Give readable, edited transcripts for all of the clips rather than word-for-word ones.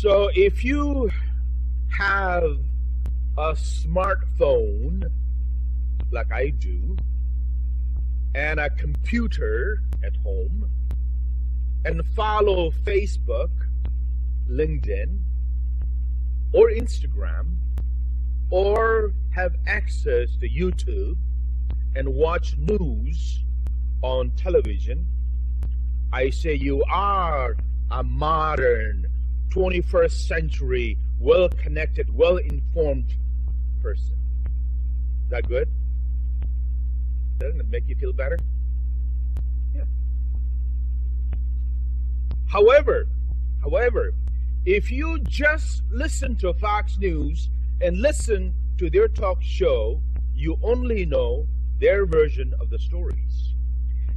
So if you have a smartphone like I do and a computer at home and follow Facebook, LinkedIn, or Instagram, or have access to YouTube and watch news on television, I say you are a modern 21st century, well-connected, well-informed person. Is that good? Doesn't it make you feel better? Yeah. However, if you just listen to Fox News and listen to their talk show, you only know their version of the stories.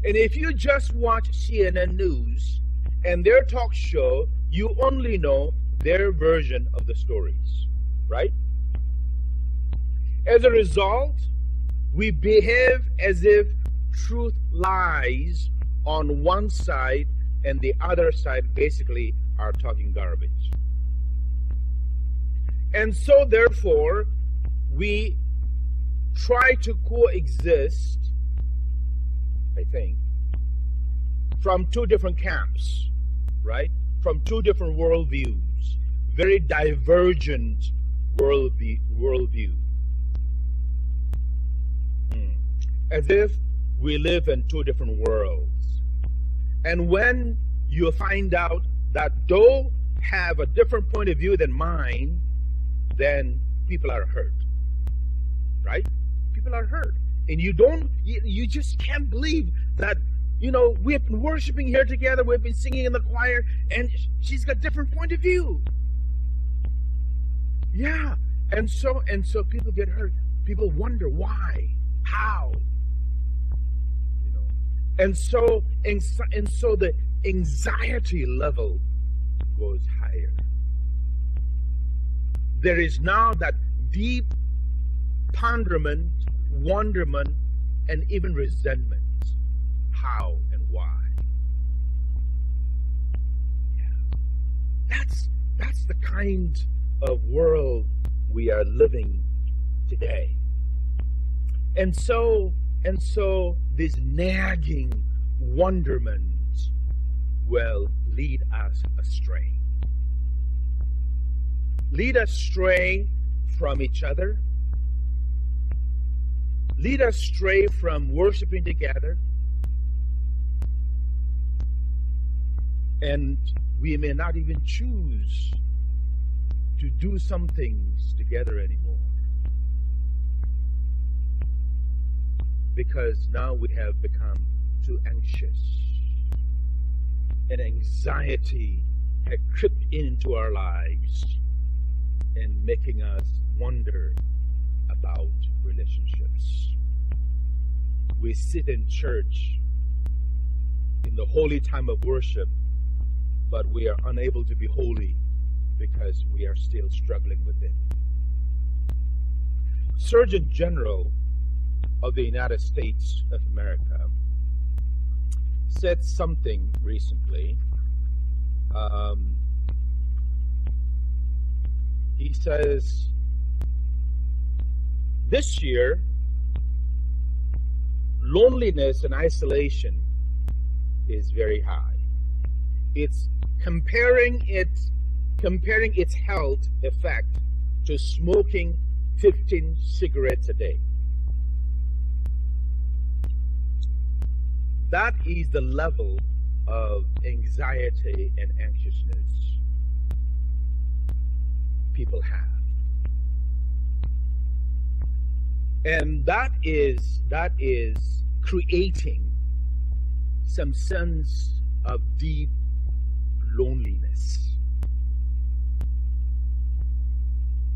And if you just watch CNN News and their talk show, you only know their version of the stories, right? As a result, we behave as if truth lies on one side and the other side basically are talking garbage. And so therefore, we try to coexist, I think, from two different camps, right? From two different worldviews, very divergent worldview. As if we live in two different worlds. And when you find out that though have a different point of view than mine, then people are hurt, right? People are hurt. And you just can't believe that, we've been worshiping here together, we've been singing in the choir, and she's got a different point of view. Yeah. And so people get hurt. People wonder why, how. And so the anxiety level goes higher. There is now that deep ponderment, wonderment, and even resentment. How and why? Yeah. That's the kind of world we are living today. And so this nagging wonderment will lead us astray. Lead us astray from each other. Lead us astray from worshiping together. And we may not even choose to do some things together anymore. Because now we have become too anxious. And anxiety had crept into our lives and making us wonder about relationships. We sit in church in the holy time of worship, but we are unable to be holy because we are still struggling with it. Surgeon General of the United States of America said something recently. He says, this year, loneliness and isolation is very high. It's comparing its health effect to smoking 15 cigarettes a day. That is the level of anxiety and anxiousness people have. And that is creating some sense of deep loneliness.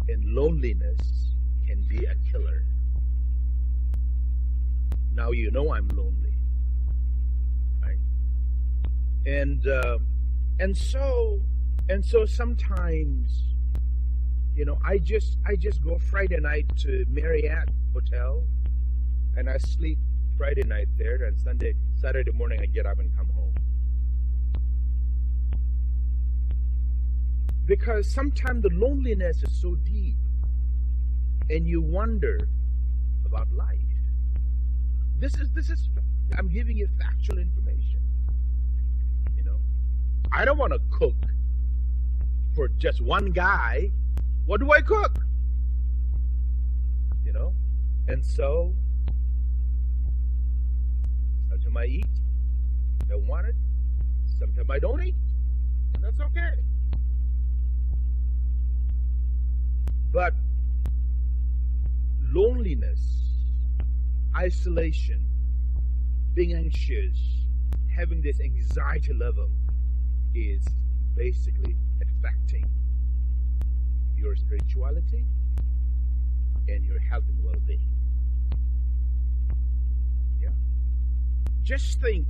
And loneliness can be a killer. Now you know I'm lonely, right? And so sometimes, I just go Friday night to Marriott Hotel, and I sleep Friday night there, and Saturday morning I get up and come home. Because sometimes the loneliness is so deep and you wonder about life. This is I'm giving you factual information. You know, I don't want to cook for just one guy. What do I cook? You know, and so sometimes I eat. I want it. Sometimes I don't eat, and that's okay. But loneliness, isolation, being anxious, having this anxiety level is basically affecting your spirituality and your health and well-being. Yeah. Just think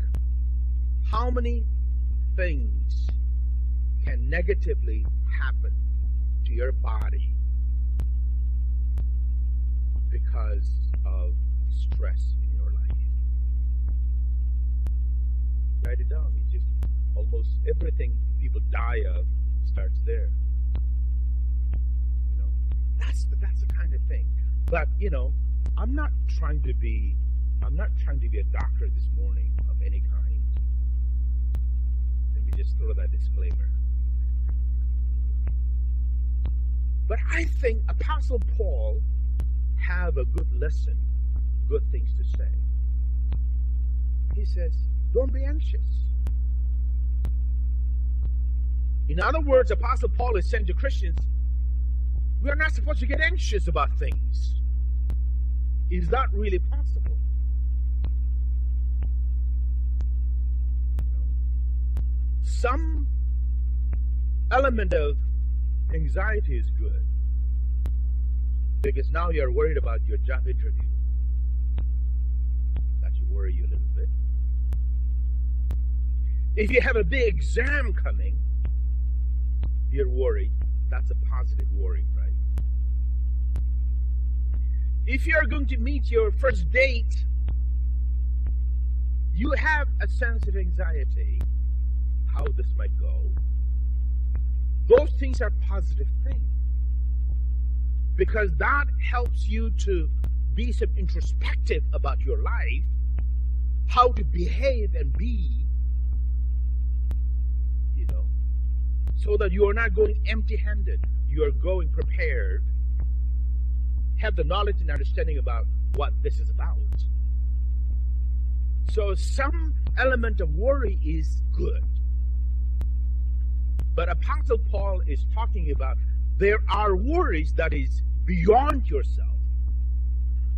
how many things can negatively happen to your body because of stress in your life. Write it down. It just almost everything people die of starts there. You know, that's the kind of thing. But you know, I'm not trying to be a doctor this morning of any kind. Let me just throw that disclaimer. But I think Apostle Paul have a good lesson, good things to say. He says, don't be anxious. In other words, Apostle Paul is saying to Christians, we are not supposed to get anxious about things. Is that really possible? Some element of anxiety is good, because now you're worried about your job interview. That should worry you a little bit. If you have a big exam coming, you're worried. That's a positive worry, right? If you're going to meet your first date, you have a sense of anxiety, how this might go. Those things are positive things, because that helps you to be some introspective about your life, how to behave and be, you know, so that you are not going empty-handed. You are going prepared, have the knowledge and understanding about what this is about. So some element of worry is good. But Apostle Paul is talking about there are worries that is beyond yourself.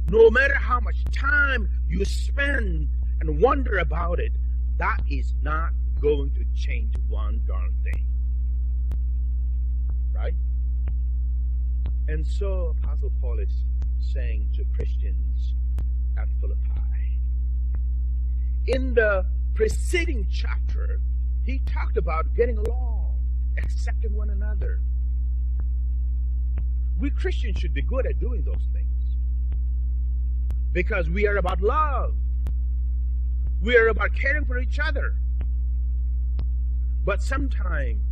No matter how much time you spend and wonder about it, that is not going to change one darn thing. Right? And so Apostle Paul is saying to Christians at Philippi. In the preceding chapter, he talked about getting along, accepting one another. We Christians should be good at doing those things, because we are about love. We are about caring for each other. But sometimes,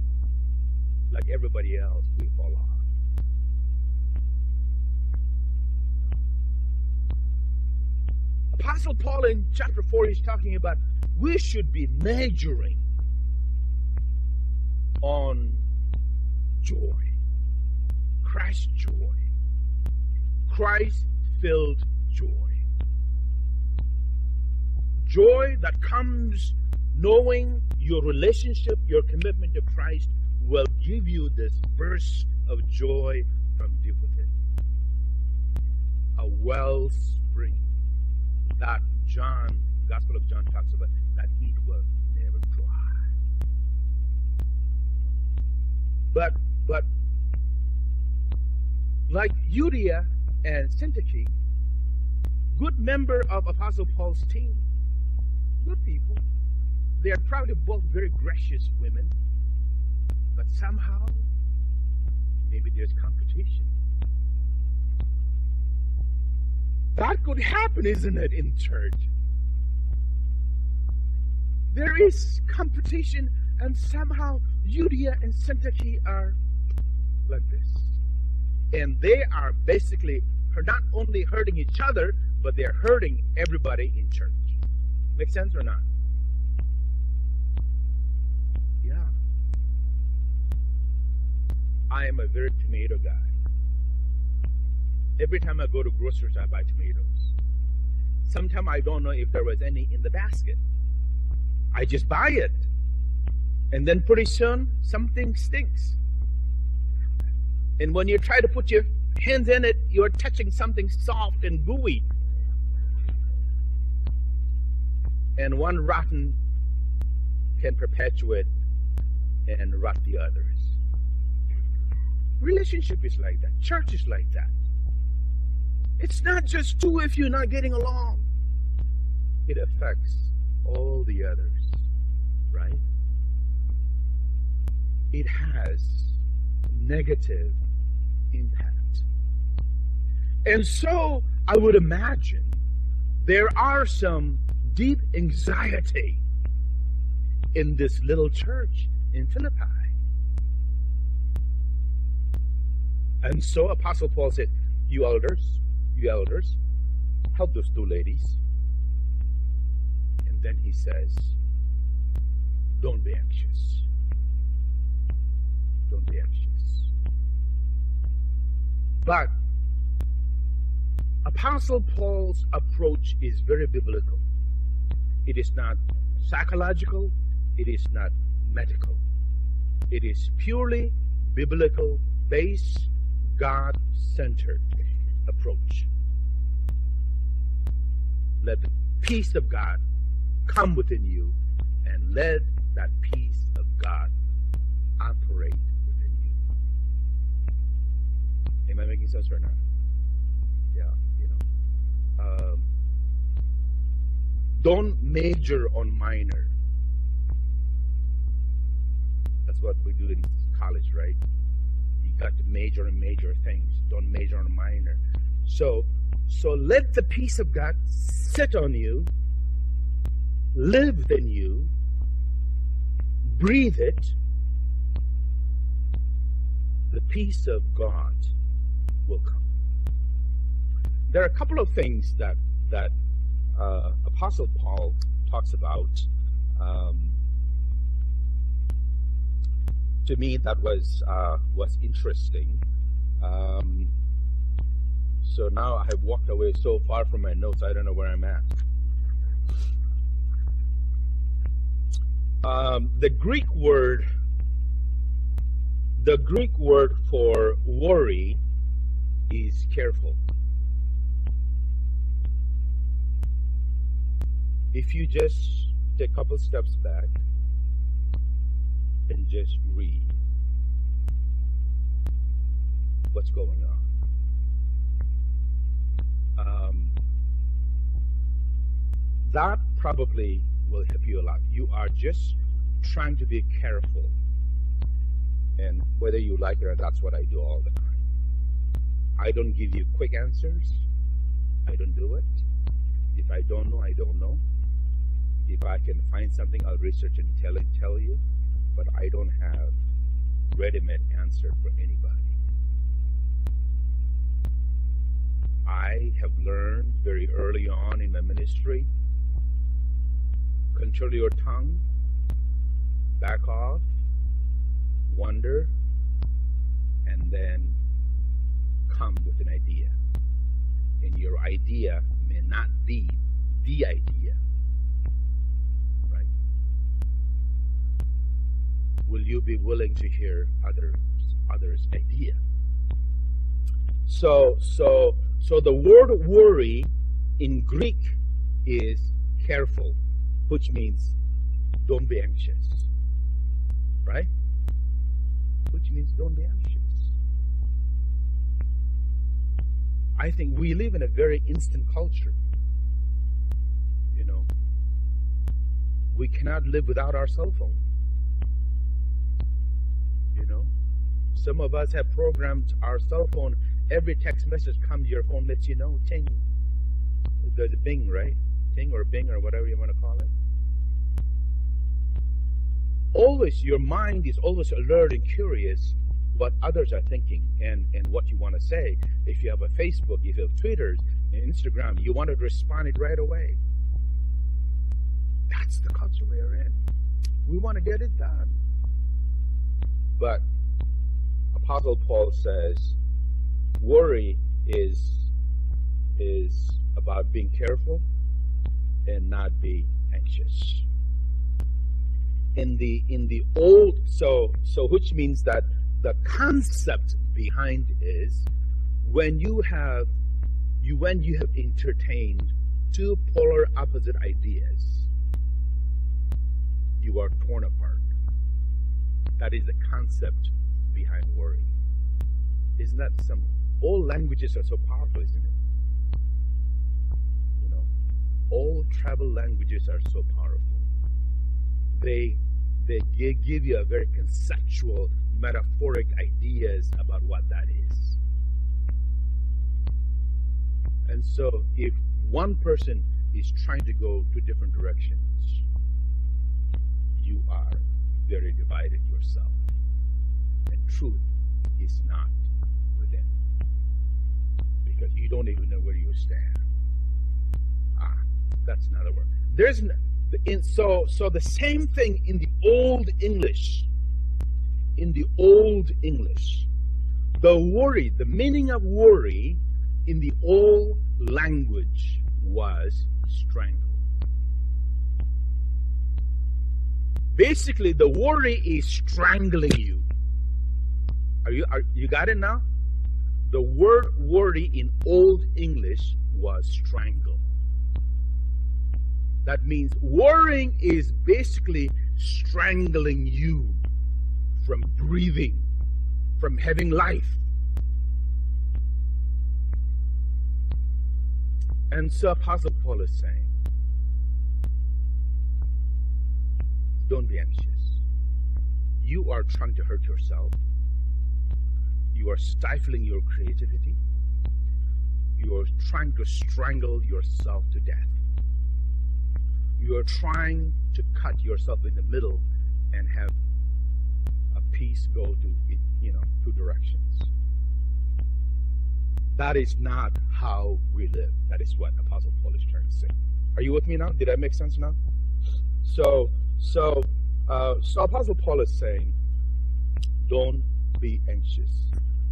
like everybody else, we fall off. Apostle Paul in chapter 4 is talking about we should be majoring on joy. Christ's joy. Christ-filled joy. Joy that comes knowing your relationship, your commitment to Christ will give you this burst of joy from deep within. A wellspring that Gospel of John talks about, that it will never dry. But like Judea and Syntyche, good member of Apostle Paul's team, good people. They are probably both very gracious women, but somehow maybe there's competition. That could happen, isn't it, in church? There is competition, and somehow Judea and Syntyche are And they are basically not only hurting each other, but they're hurting everybody in church. Make sense or not? Yeah. I am a very tomato guy. Every time I go to groceries, I buy tomatoes. Sometimes I don't know if there was any in the basket. I just buy it. And then pretty soon, something stinks. And when you try to put your hands in it, you're touching something soft and gooey. And one rotten can perpetuate and rot the others. Relationship is like that. Church is like that. It's not just two if you're not getting along. It affects all the others, right? It has negative impact. And so I would imagine there are some deep anxiety in this little church in Philippi. And so Apostle Paul said, you elders, help those two ladies. And then he says, don't be anxious. Don't be anxious. But Apostle Paul's approach is very biblical. It is not psychological. It is not medical. It is purely biblical, based, God-centered approach. Let the peace of God come within you, and let that peace of God operate within you. Am I making sense right now? Yeah, don't major on minor. That's what we do in college, right? You got to major in major things. Don't major on minor. So let the peace of God sit on you, live in you, breathe it. The peace of God will come. There are a couple of things that Apostle Paul talks about. To me, that was interesting. So now I have walked away so far from my notes, I don't know where I'm at. The Greek word for worry is careful. If you just take a couple steps back and just read what's going on. That probably will help you a lot. You are just trying to be careful. And whether you like it or not, that's what I do all the time. I don't give you quick answers. I don't do it. If I don't know, I don't know. If I can find something, I'll research and tell you. But I don't have ready-made answer for anybody. I have learned very early on in my ministry, control your tongue, back off, wonder, and then come with an idea. And your idea may not be the idea. Right? Will you be willing to hear others' idea? So the word worry in Greek is careful, which means don't be anxious. Right? Which means don't be anxious. I think we live in a very instant culture. We cannot live without our cell phone. Some of us have programmed our cell phone. Every text message comes to your phone, lets you know, ting. The Bing, right? Ting or Bing or whatever you want to call it. Always, your mind is always alert and curious. what others are thinking and what you want to say. If you have a Facebook, if you have Twitter, and Instagram, you want to respond it right away. That's the culture we're in. We want to get it done. But Apostle Paul says worry is about being careful and not be anxious. In the old, so which means that the concept behind is when you have entertained two polar opposite ideas, you are torn apart. That is the concept behind worry. Isn't that some? All languages are so powerful, isn't it? You know, all travel languages are so powerful. They give you a very conceptual, metaphoric ideas about what that is. And so if one person is trying to go to different directions, you are very divided yourself. And truth is not within. Because you don't even know where you stand. That's another word. So the same thing in the Old English. In the Old English, the meaning of worry in the old language was strangle. Basically, the worry is strangling you. You got it now? The word worry in Old English was strangle. That means worrying is basically strangling you from breathing, from having life. And so Apostle Paul is saying, don't be anxious. You are trying to hurt yourself. You are stifling your creativity. You are trying to strangle yourself to death. You are trying to cut yourself in the middle and have a piece go to, two directions. That is not how we live. That is what Apostle Paul is trying to say. Are you with me now? Did I make sense now? So Apostle Paul is saying, don't be anxious.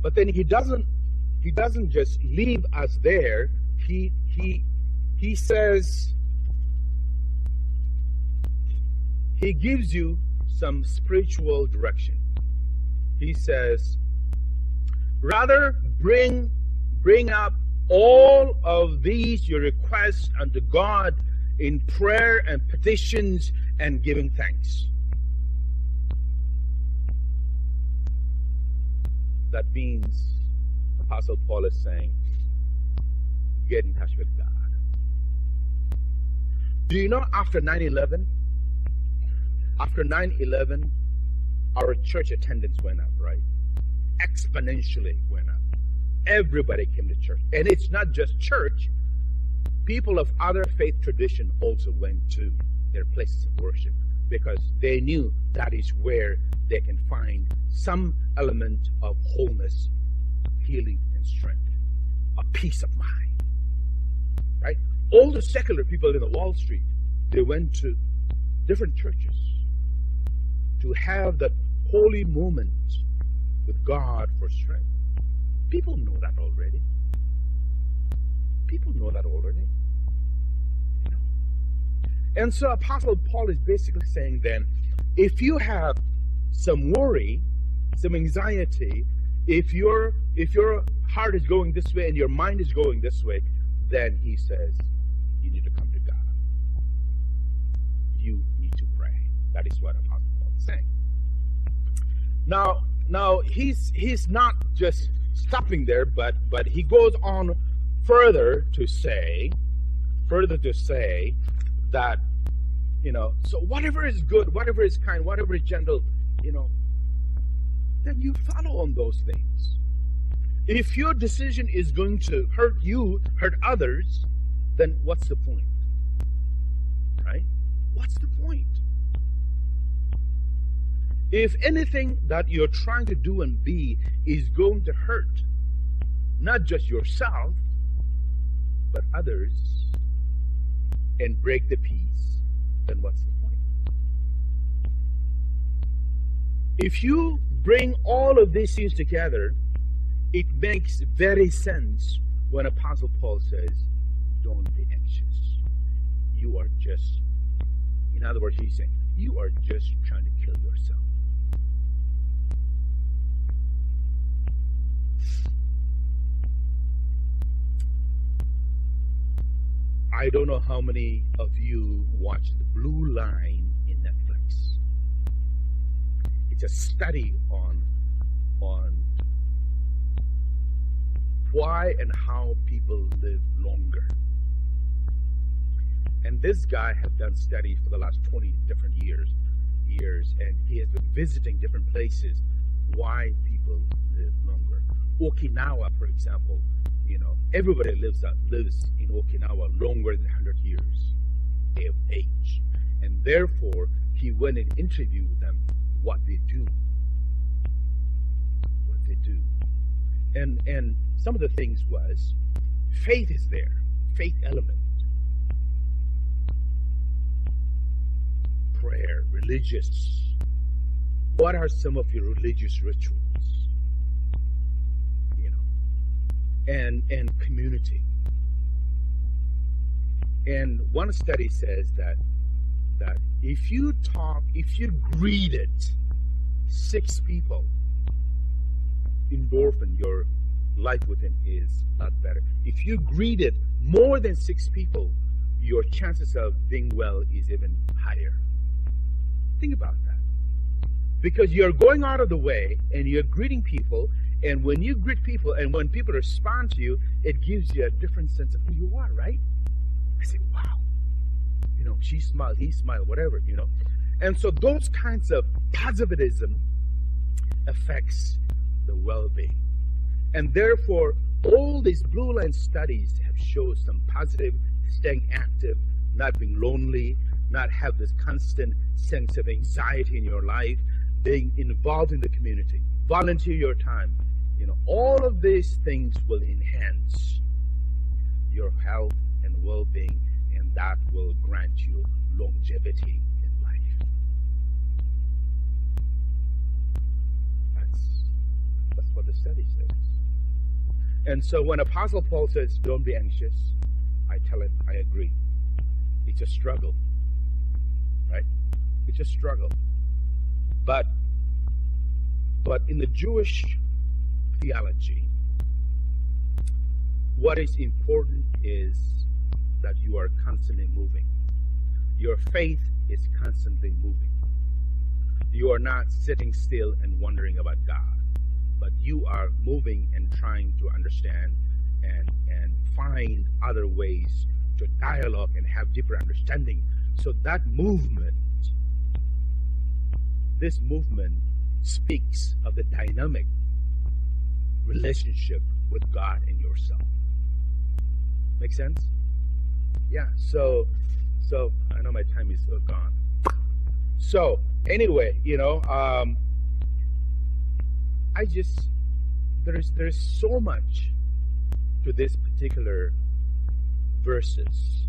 But then he doesn't just leave us there. He says, he gives you some spiritual direction. He says, rather bring up all of these your requests unto God in prayer and petitions and giving thanks. That means Apostle Paul is saying, get in touch with God. Do you know after 9/11, our church attendance went up, right? Exponentially went up. Everybody came to church. And it's not just church. People of other faith tradition also went to their places of worship because they knew that is where they can find some element of wholeness, healing, and strength. A peace of mind. Right? All the secular people in the Wall Street, they went to different churches to have that holy moment with God for strength. People know that already. People know that already. You know? And so Apostle Paul is basically saying then, if you have some worry, some anxiety, if your heart is going this way and your mind is going this way, then he says, you need to come to God. You need to pray. That is what Apostle Paul is saying. Now he's not just stopping there, but he goes on further to say that, so whatever is good, whatever is kind, whatever is gentle, then you follow on those things. If your decision is going to hurt you, hurt others, then what's the point? Right? What's the point? If anything that you're trying to do and be is going to hurt not just yourself, but others, and break the peace, then what's the point? If you bring all of these things together, it makes very sense when Apostle Paul says, don't be anxious. You are just, in other words, he's saying, you are just trying to kill yourself. I don't know how many of you watch The Blue Line in Netflix. It's a study on why and how people live longer. And this guy has done studies for the last 20 different years, and he has been visiting different places why people live longer. Okinawa, for example, everybody lives in Okinawa longer than 100 years of age. And therefore, he went and interviewed them what they do. And some of the things was, faith is there, faith element. Prayer, religious. What are some of your religious rituals? And community. And one study says that if you greeted 6 people, endorphin, your life within is a lot better. If you greeted more than 6 people, your chances of being well is even higher. Think about that. Because you're going out of the way and you're greeting people, and when you greet people and when people respond to you, it gives you a different sense of who you are, right? I say, wow. She smiled, he smiled, whatever, And so those kinds of positivism affects the well-being. And therefore, all these Blue Line studies have shown some positive, staying active, not being lonely, not have this constant sense of anxiety in your life, being involved in the community, volunteer your time. All of these things will enhance your health and well-being, and that will grant you longevity in life. That's what the study says. And so when Apostle Paul says, don't be anxious, I tell him, I agree. It's a struggle, right? It's a struggle. But in the Jewish theology, what is important is that you are constantly moving. Your faith is constantly moving. You are not sitting still and wondering about God, but you are moving and trying to understand and find other ways to dialogue and have deeper understanding. So that movement, this movement speaks of the dynamic relationship with God and yourself. Make sense? Yeah, so I know my time is gone. So anyway, there's so much to this particular verses.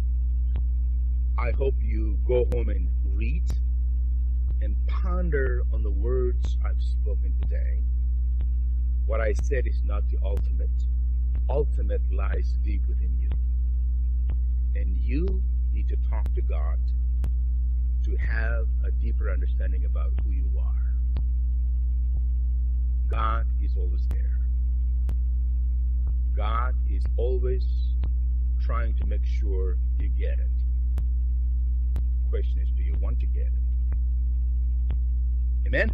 I hope you go home and read and ponder on the words I've spoken today. What I said is not the ultimate. Ultimate lies deep within you. And you need to talk to God to have a deeper understanding about who you are. God is always there. God is always trying to make sure you get it. The question is, do you want to get it? Amen?